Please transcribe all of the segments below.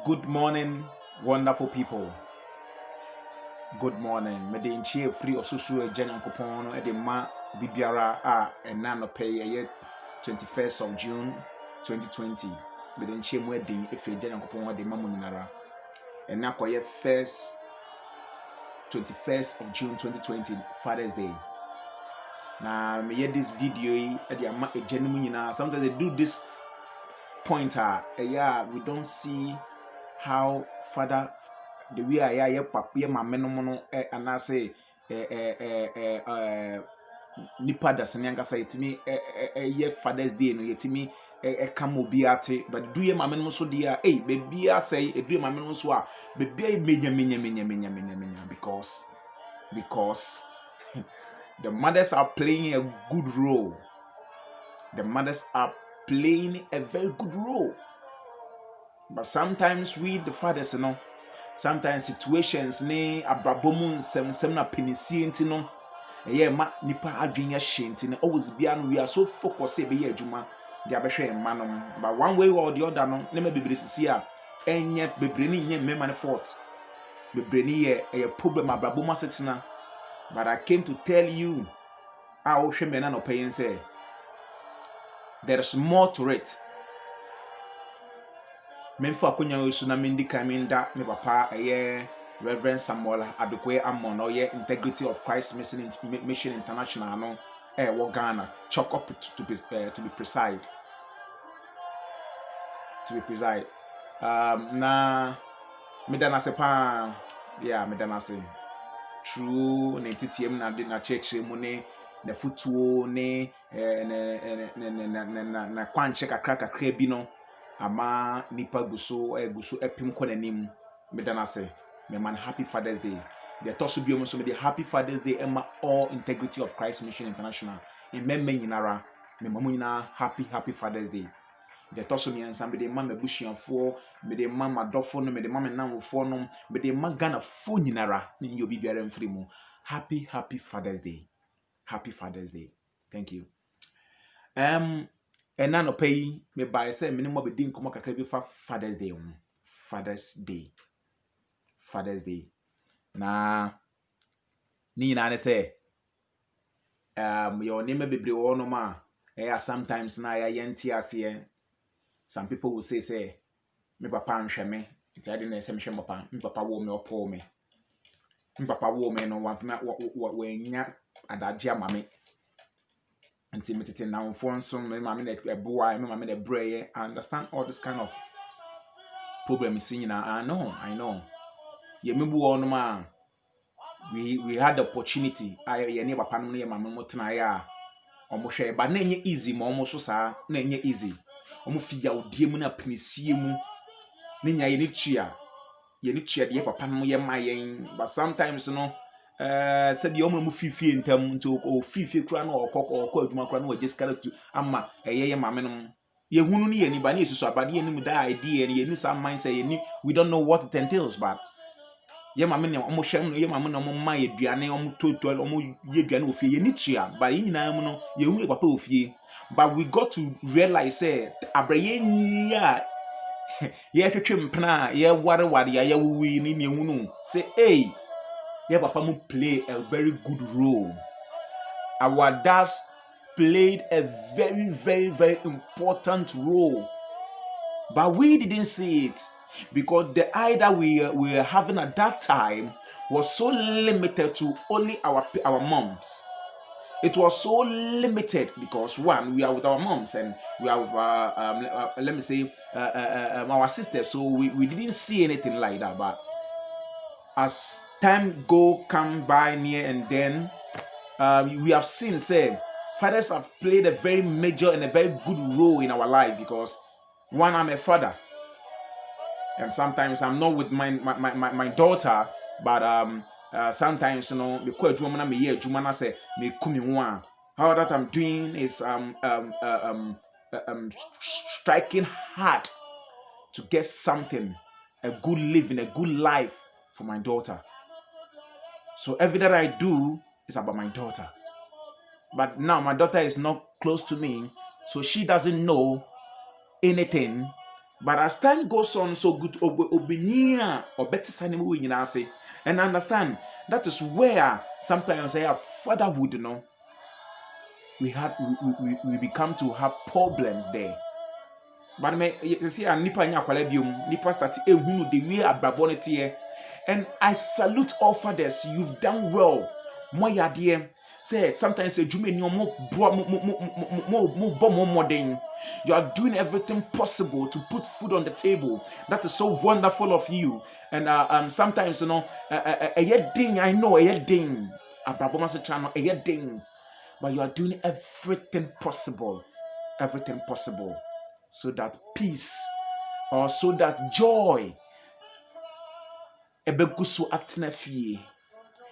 Good morning, wonderful people. Good morning. Medinchie free osusu ejen nkopon no de ma bibiara a ena no pay 21st of June 2020. Medinchie mu edin efe ejen nkopon de ma muninara. Ena koye first 21st of June 2020 Father's Day. Na me hear this video yi de ama ejen mu nyina. Sometimes they do this pointer. We don't see how father the way I papa mama no no and I say nipa da sene ankasa yetimi ye Father's Day no yetimi kam obi ate but do ye mama no so dia baby asay edu mama no so a baby menya because the mothers are playing a good role. The mothers are playing a very good role. But sometimes we the fathers, sometimes situations ne abrabomu nsem na penisi enti no ma nipa adwenya hye enti no always bia no we are so focused be ye adwuma dia behwe manom but one way or the other no ne ma bebre sisi a enye bebre ni nye mema ne fault bebre ni ye problem abrabomu asetena. But I came to tell you wo hwe me na no payin say there is more to it. Memfa akonya wesu na mendi kaminda me papa Reverend Samuel Adokwe Amon oye Integrity of Christ Mission International no wo Ghana chalk up to be precise. Na medana se pa medana se true na titiem na church mu ne na futuo ne na kwanche kakra bi no ama nipa guso epim konanim medana say me man happy Father's Day. The toso bi omo so me happy Father's Day ema all Integrity of Christ Mission International in memma nyinara me mamu nyina happy Father's Day. The toso mi ansa me de ma mabusuafo me de ma madofo no me de ma menamfo no me de ma Ghana fo nyinara ni ye obi biara mfiri mu happy Father's Day. Happy Father's Day. Thank you. Ena no pay me by say minimum be din komo kakra bi fa Father's Day Father's Day na ni na ne say your name bebre wo no ma sometimes na ya yenti ase. Some people will say me papa nhwe me nti ade na say me hwe papa me papa wo me opo me papa wo me no wa nya adaje ama me nti metete na wonfo nso me mama na eboa me mama na breye. I understand all this kind of problems in I know ye mebu won ma we had the opportunity ye ne papa no ye mama mo tena ya omo hwe ba na enye easy ma omo so saa na enye easy omo fi ya odie mu na pinisie mu ne nya ye ne tua de papa no ye ma yen but sometimes no said you mu fifi entam nti o fifi kura na okọ adwuma kura na waje skeleton ama ye mame no ye hunu ni ye ni ba na yesusu abade ye ni mu da idea ni ye ni some mindset ye ni we don't know what it entails but ye mame ne omo hwem no ye mame no omo ma ye duane omo toto omo ye duane ofie ye ni tua ba ye nyina mu no ye hu ye papa ofie but we got to realize abraye nyi a ye twetwe mpena ye ware ya ye wuwi ni ne hunu say yeah, papa mu play a very good role. Our dads played a very, very, very important role. But we didn't see it because the eye that we were having at that time was so limited to only our moms. It was so limited because one, we are with our moms and we are with let me say our sisters. So we didn't see anything like that. But as time come by near and then we have seen fathers have played a very major and a very good role in our life because one, I'm a father and sometimes I'm not with my daughter but sometimes me kwa adwuma na me ye adwuma na say me kumi ho a how that I'm doing is striking hard to get something, a good living, a good life for my daughter. So everything that I do is about my daughter. But now my daughter is not close to me, so she doesn't know anything But as time goes on, so good obinia or better sanimu in say, and understand that is where sometimes I have fatherhood, you know. We become to have problems there. But me you see a nipa nya kwala biom, nipa start ehunu the way abrabonite. And I salute all fathers. You've done well. Mo yade say sometimes adwuma ni mo modern. You are doing everything possible to put food on the table. That is so wonderful of you. And sometimes you know a ding, I know a ding. Abraboma se try no a ding. But you are doing everything possible so that peace or so that joy ebegusu atena fie.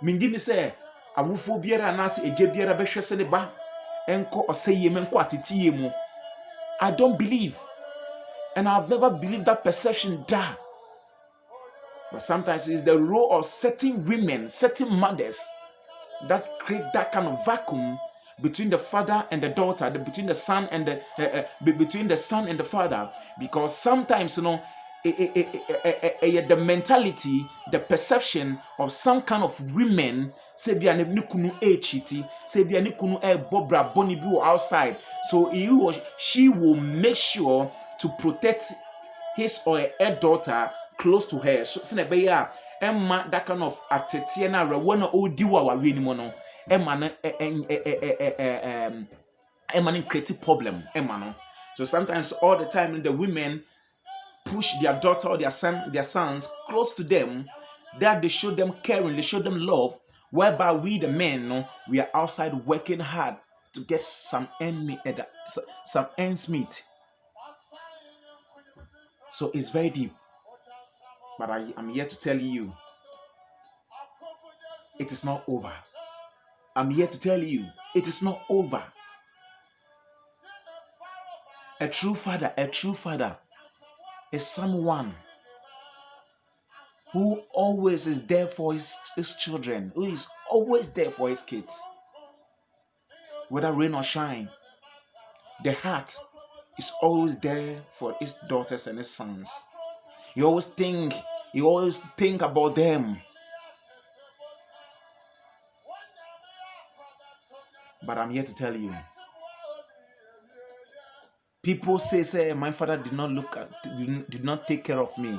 Mindi mi se awufo biara anase eje biara behwe se ne ba enko oseye me enko atetiye mu. I don't believe, and I've never believed that perception da. But sometimes it's the role of certain women, certain mothers that create that kind of vacuum between the father and the daughter, between the son and the father, because sometimes you know the mentality, the perception of some kind of women say be an kunu chiti, say be an kunu bobra boni bi outside, so he or she will make sure to protect his or her daughter close to her. So Emma that kind of atetiana rewana odi wa weni mono Emma Emma create problem Emma no. So sometimes all the time the women push their daughter or their sons close to them, that they show them caring, they show them love, whereby we the men, no, we are outside working hard to get some ends meet. So it's very deep. But I'm here to tell you, it is not over. I'm here to tell you, it is not over. A true father is someone who always is there for his children, who is always there for his kids. Whether rain or shine, the heart is always there for his daughters and his sons. You always think about them. But I'm here to tell you, people say my father did not take care of me.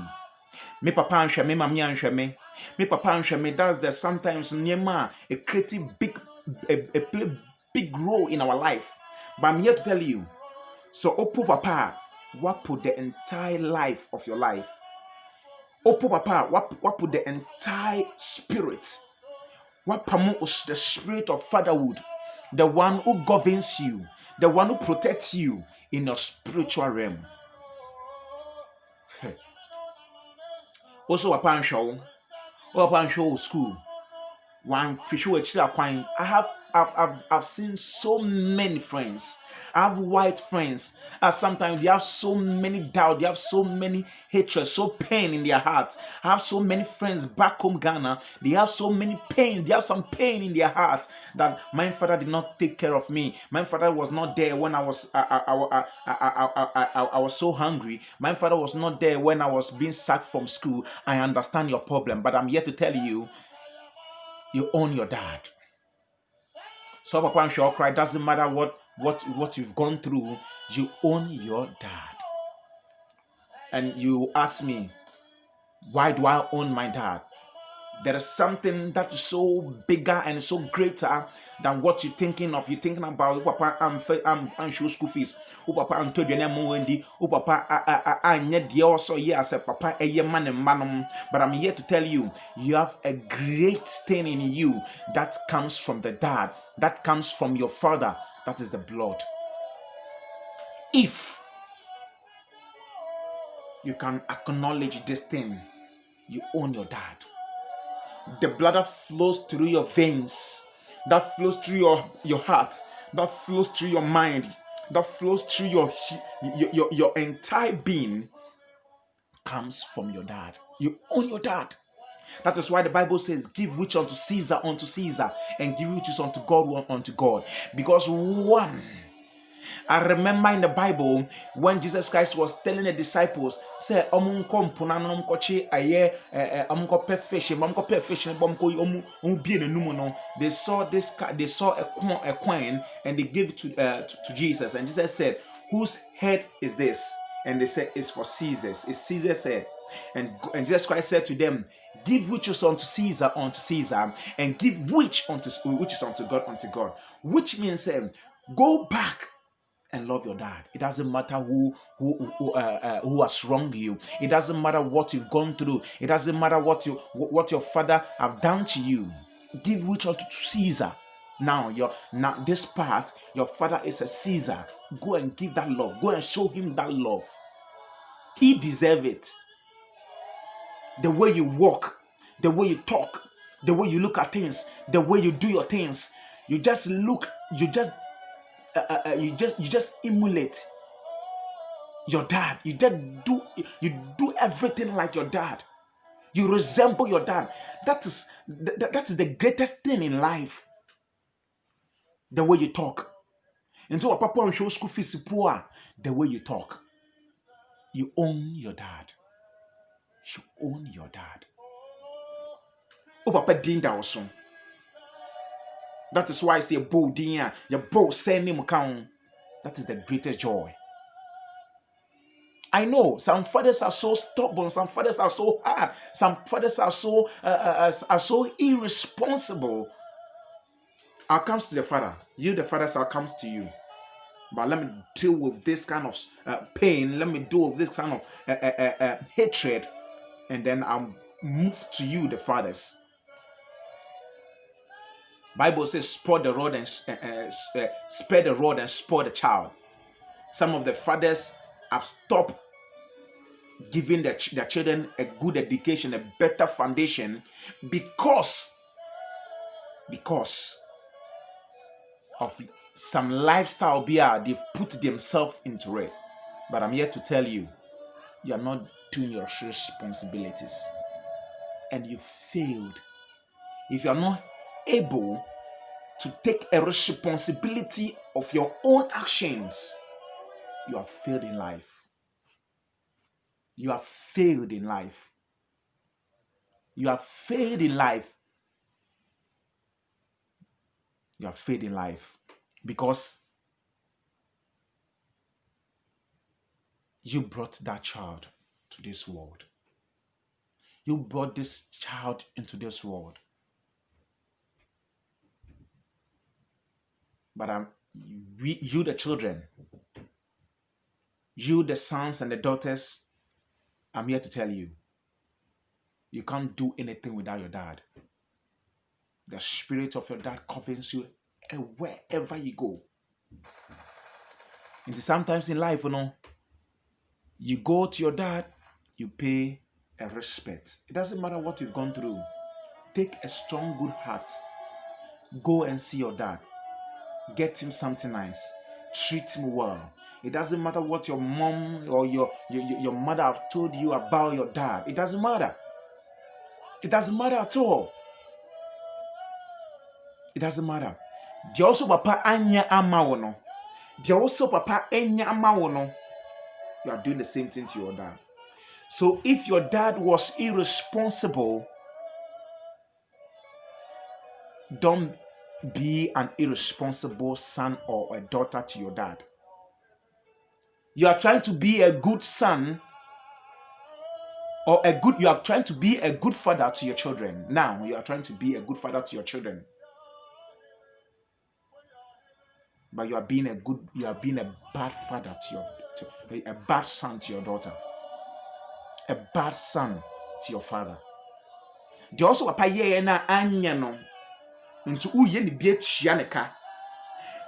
Me papa anhwe me, mami anhwe me. Me papa anhwe me. That's the sometimes nyema a creative a play big role in our life. But I'm here to tell you, so Opo Papa, what put the entire life of your life? Opo Papa, what put the entire spirit? What promotes the spirit of fatherhood? The one who governs you, the one who protects you in your spiritual realm. Also, upon show school. One fish I've seen so many friends. I have white friends. And sometimes they have so many doubt, they have so many hatred, so pain in their heart. I have so many friends back home Ghana. They have so many pain. They have some pain in their heart that my father did not take care of me. My father was not there when I was so hungry. My father was not there when I was being sacked from school. I understand your problem, but I'm here to tell you, you own your dad. So Papa and Shaw cry, doesn't matter what you've gone through, you own your dad. And you ask me, why do I own my dad? There is something that is so bigger and so greater than what you're thinking of. You're thinking about, Papa, I'm show school fees. Papa, I'm told you Wendy. Papa, I need the also yes, Papa, a man and manum. But I'm here to tell you, you have a great thing in you that comes from the dad, that comes from your father. That is the blood. If you can acknowledge this thing, you own your dad. The blood that flows through your veins, that flows through your heart, that flows through your mind, that flows through your entire being comes from your dad. You own your dad. That is why the Bible says, give which unto Caesar, and give which is unto God, unto God. Because one, I remember in the Bible when Jesus Christ was telling the disciples, say, "Omunko mpunano mkochi aye omunko pe fish, omunko pe fish, omunko be in the numono." They saw they saw a coin, and they gave it to Jesus, and Jesus said, "Whose head is this?" And they said, "It's for Caesar's. It's Caesar's head." And Jesus Christ said to them, "Give which is unto Caesar, and give which is unto God." Which means, go back and love your dad. It doesn't matter who has wronged you. It doesn't matter what you've gone through. It doesn't matter what your father have done to you. Give which unto Caesar. Now this part, your father is a Caesar. Go and give that love. Go and show him that love. He deserves it. The way you walk, the way you talk, the way you look at things, the way you do your things, you just emulate your dad. You do everything like your dad. You resemble your dad. That is the greatest thing in life. The way you talk. And so papa and show school fees poor. The way you talk. You own your dad. You own your dad. Oh, papa din da also. That is why I say bold din. Your bold send him count. That is the greatest joy. I know some fathers are so stubborn, some fathers are so hard, some fathers are so irresponsible. I'll come to the father. You, the fathers, I'll come to you. But let me deal with this kind of pain. Let me deal with this kind of hatred, and then I'll move to you, the fathers. Bible says, spare the rod and spoil the child. Some of the fathers have stopped giving their children a good education, a better foundation, because of some lifestyle they've put themselves into it. But I'm here to tell you, you are not doing your responsibilities, and you failed. If you are not able to take a responsibility of your own actions, you have failed in life. You have failed in life. You have failed in life. You have failed in life because you brought that child to this world. You brought this child into this world. But you the children, you the sons and the daughters, I'm here to tell you, you can't do anything without your dad. The spirit of your dad covers you wherever you go. And sometimes in life, you go to your dad, you pay a respect. It doesn't matter what you've gone through. Take a strong, good heart. Go and see your dad. Get him something nice. Treat him well. It doesn't matter what your mom or your mother have told you about your dad. It doesn't matter. It doesn't matter at all. It doesn't matter. They also papa anya amawono. They also papa anya amawono. You are doing the same thing to your dad. So if your dad was irresponsible, don't be an irresponsible son or a daughter to your dad. You are trying to be a good son you are trying to be a good father to your children. Now you are trying to be a good father to your children. But you are being a bad father a bad son to your daughter. A bad son to your father. They also papa ye na anya no nti uye ne bia tua ne ka.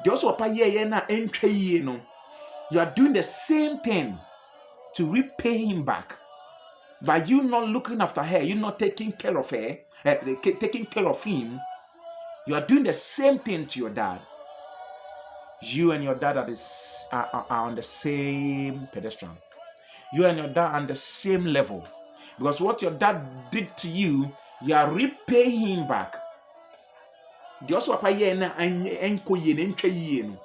They also papa ye na entwa yie no. You are doing the same thing to repay him back. By you not looking after her, you not taking care of her, taking care of him, you are doing the same thing to your dad. You and your dad are on the same pedestrian. You and your dad are on the same level. Because what your dad did to you, you are repaying him back. The also papa ye na enko ye na ntwa ye no.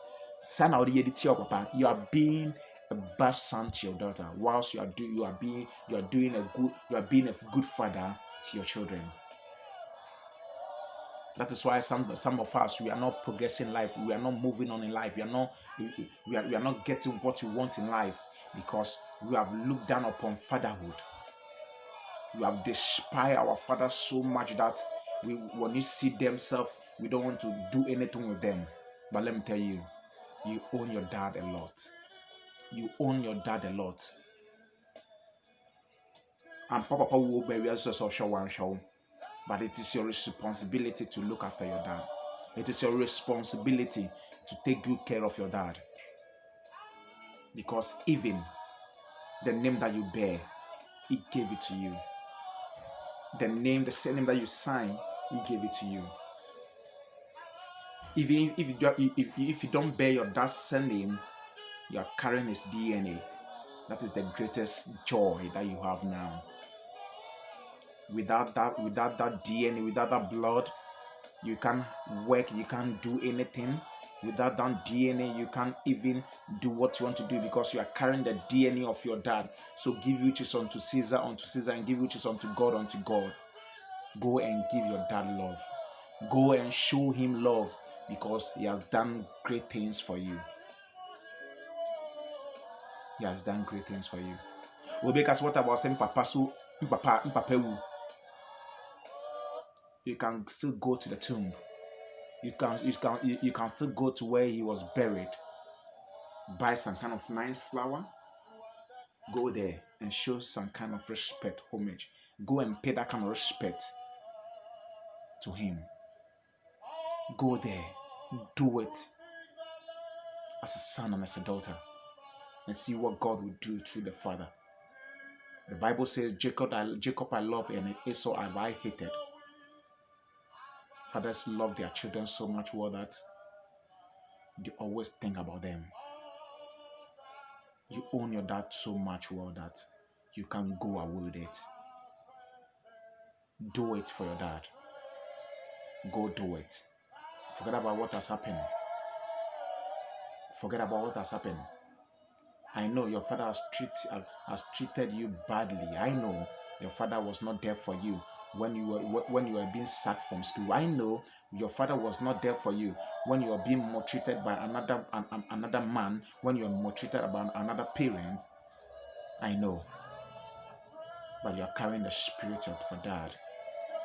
Son or the papa, you are being a bad son to your daughter, whilst you are being a good father to your children. That is why some of us, we are not progressing in life, we are not moving on in life, we are not getting what we want in life, because we have looked down upon fatherhood. We have despised our fathers so much that when you see themselves, we don't want to do anything with them. But let me tell you, you own your dad a lot. You own your dad a lot. And Papa will be also show, but it is your responsibility to look after your dad. It is your responsibility to take good care of your dad. Because even the name that you bear, he gave it to you. The same name that you sign, he gave it to you. Even if you don't bear your dad's surname, you are carrying his DNA. That is the greatest joy that you have now. Without that DNA, without that blood, you can't work, you can't do anything. Without that DNA, you can't even do what you want to do, because you are carrying the DNA of your dad. So give which is unto Caesar, and give which is unto God, unto God. Go and give your dad love. Go and show him love, because he has done great things for you. He has done great things for you. Well, because what about saying Papa so Papa, you can still go to the tomb. You can still go to where he was buried. Buy some kind of nice flower. Go there and show some kind of respect, homage. Go and pay that kind of respect to him. Go there. Do it as a son and as a daughter, and see what God will do through the father. The Bible says, Jacob I love, and Esau I hated. Fathers love their children so much well that they always think about them. You own your dad so much well that you can't go away with it. Do it for your dad. Go do it. Forget about what has happened. Forget about what has happened. I know your father has treated you badly. I know your father was not there for you when you were being sacked from school. I know your father was not there for you when you were being maltreated by another man, when you were maltreated by another parent. I know. But you are carrying the spirit of your dad.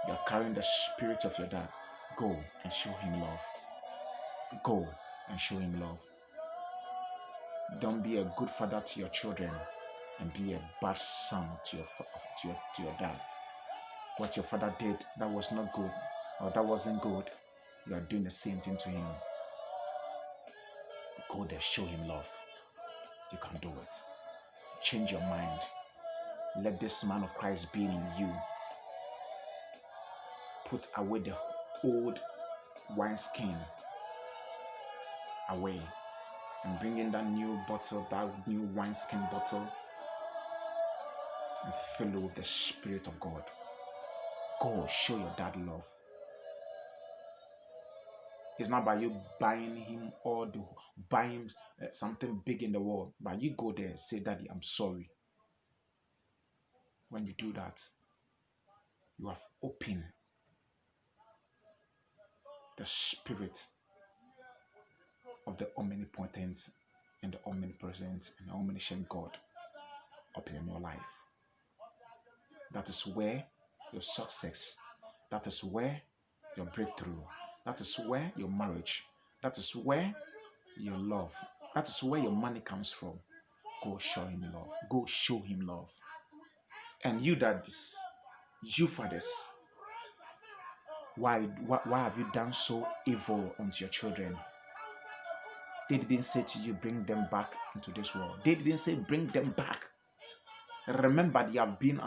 You are carrying the spirit of your dad. Go and show him love. Go and show him love. Don't be a good father to your children and be a bad son to your dad. What your father did that was not good, or that wasn't good, you are doing the same thing to him. Go there, show him love. You can do it. Change your mind. Let this man of Christ be in you. Put away the old wineskin away and bring in that new bottle, that new wineskin bottle, and fill it with the Spirit of God. Go show your dad love. It's not by you buying him something big in the world, but you go there, say, Daddy, I'm sorry. When you do that, you have opened the spirit of the omnipotent and the omnipresent and the omniscient God up in your life. That is where your success, that is where your breakthrough, that is where your marriage, that is where your love, that is where your money comes from. Go show him love. Go show him love. And you daddies, you fathers, why have you done so evil unto your children? They didn't say to you, bring them back into this world. They didn't say, bring them back. Remember, they have been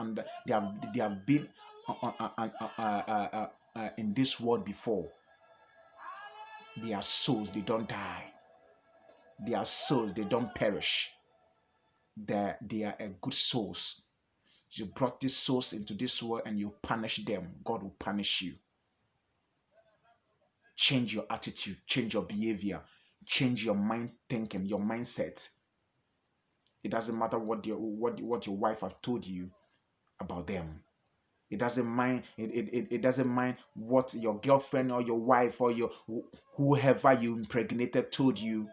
in this world before. Their souls, they don't die. Their souls, they don't perish. They are a good souls. You brought these souls into this world and you punish them. God will punish you. Change your attitude, change your behavior, change your mind thinking, your mindset. It doesn't matter what your wife have told you about them. It doesn't mind. It doesn't mind what your girlfriend or your wife or your whoever you impregnated told you.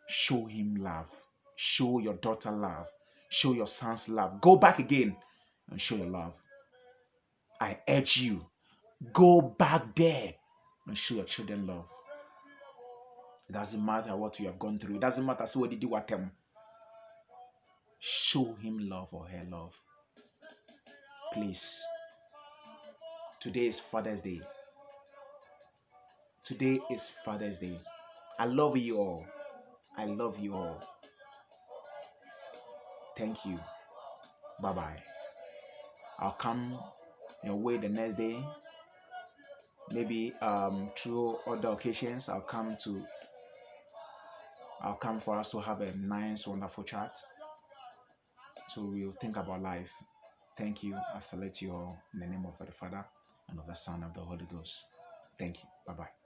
Show him love. Show your daughter love. Show your sons love. Go back again and show your love. I urge you, go back there and show your children love. It doesn't matter what you have gone through. It doesn't matter what did you want them. Show him love or her love. Please. Today is Father's Day. Today is Father's Day. I love you all. I love you all. Thank you. Bye-bye. I'll come your way the next day. Maybe through other occasions, I'll come for us to have a nice, wonderful chat. So we'll think about life. Thank you. I salute you all in the name of the Father and of the Son and of the Holy Ghost. Thank you. Bye-bye.